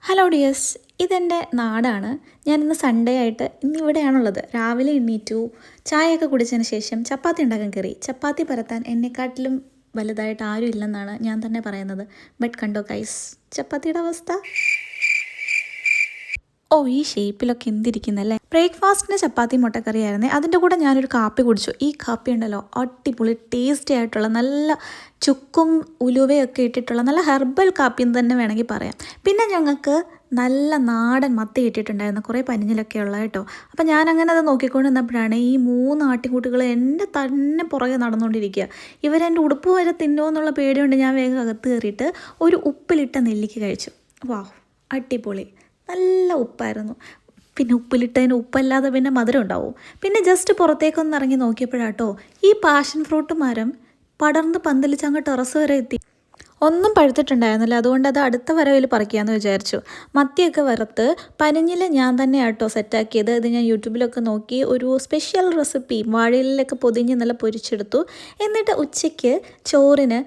Hello dears, ഇതെൻ്റെ നാടാണ്. ഞാനിന്ന് സൺഡേ ആയിട്ട് ഇന്നിവിടെയാണുള്ളത്. രാവിലെ എണ്ണീറ്റു, ചായയൊക്കെ കുടിച്ചതിന് ശേഷം ചപ്പാത്തി ഉണ്ടാക്കാൻ കയറി. ചപ്പാത്തി പരത്താൻ എന്നെക്കാട്ടിലും വലുതായിട്ട് ആരും ഇല്ലെന്നാണ് ഞാൻ തന്നെ പറയുന്നത്. ബട്ട് കണ്ടോ ഗൈസ്, ചപ്പാത്തിയുടെ അവസ്ഥ. ഓ, ഈ ഷേപ്പിലൊക്കെ എന്തിരിക്കുന്നല്ലേ. ബ്രേക്ക്ഫാസ്റ്റിന് ചപ്പാത്തി മുട്ടക്കറിയായിരുന്നേ. അതിൻ്റെ കൂടെ ഞാനൊരു കാപ്പി കുടിച്ചു. ഈ കാപ്പി ഉണ്ടല്ലോ, അടിപൊളി ടേസ്റ്റി ആയിട്ടുള്ള നല്ല ചുക്കും ഉലുവയൊക്കെ ഇട്ടിട്ടുള്ള നല്ല ഹെർബൽ കാപ്പി എന്ന് തന്നെ വേണമെങ്കിൽ പറയാം. പിന്നെ ഞങ്ങൾക്ക് നല്ല നാടൻ മത്തി കിട്ടിയിട്ടുണ്ടായിരുന്നു, കുറേ പനിഞ്ഞിലൊക്കെ ഉള്ള കേട്ടോ. അപ്പം ഞാനങ്ങനെ അത് നോക്കിക്കൊണ്ട് നിന്നപ്പോഴാണ് ഈ 3 ആട്ടിൻകൂട്ടുകൾ എൻ്റെ തന്നെ പുറകെ നടന്നുകൊണ്ടിരിക്കുക. ഇവരെൻ്റെ ഉടുപ്പ് വരെ തിന്നുമോ എന്നുള്ള പേടിയുണ്ട്. ഞാൻ വേഗം അകത്ത് കയറിയിട്ട് ഒരു ഉപ്പിലിട്ട നെല്ലിക്ക കഴിച്ചു. വാവ്, അടിപൊളി, നല്ല ഉപ്പായിരുന്നു. പിന്നെ ഉപ്പിലിട്ടതിന് ഉപ്പല്ലാതെ പിന്നെ മധുരം ഉണ്ടാവും. പിന്നെ ജസ്റ്റ് പുറത്തേക്കൊന്ന് ഇറങ്ങി നോക്കിയപ്പോഴാട്ടോ ഈ പാഷൻ ഫ്രൂട്ട് മരം പടർന്ന് പന്തലിച്ച് അങ്ങ് ടെറസ് വരെ എത്തി. ഒന്നും പഴുത്തിട്ടുണ്ടായിരുന്നില്ല, അതുകൊണ്ട് അത് അടുത്ത വരവിൽ പറിക്കാമെന്ന് വിചാരിച്ചു. മത്തിയൊക്കെ വറുത്ത് പനിഞ്ഞിൽ ഞാൻ തന്നെ ആട്ടോ സെറ്റാക്കിയത്. ഇത് ഞാൻ യൂട്യൂബിലൊക്കെ നോക്കി ഒരു സ്പെഷ്യൽ റെസിപ്പി വാഴയിലൊക്കെ പൊതിഞ്ഞ് നല്ല പൊരിച്ചെടുത്തു. എന്നിട്ട് ഉച്ചയ്ക്ക് ചോറിന്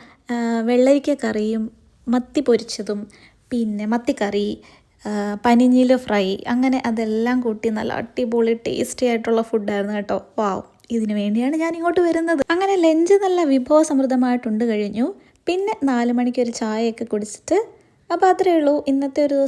വെള്ളരിക്ക കറിയും മത്തി പൊരിച്ചതും പിന്നെ മത്തിക്കറി, പനിഞ്ഞിൽ ഫ്രൈ, അങ്ങനെ അതെല്ലാം കൂട്ടി നല്ല അടിപൊളി ടേസ്റ്റി ആയിട്ടുള്ള ഫുഡായിരുന്നു കേട്ടോ. വാവ്, ഇതിനു വേണ്ടിയാണ് ഞാൻ ഇങ്ങോട്ട് വരുന്നത്. അങ്ങനെ ലഞ്ച് നല്ല വിഭവസമൃദ്ധമായിട്ടുണ്ട് കഴിഞ്ഞു. പിന്നെ 4 മണിക്ക് ഒരു ചായയൊക്കെ കുടിച്ചിട്ട് അപ്പോൾ അത്രയേ ഉള്ളൂ ഇന്നത്തെ ഒരു ദിവസം.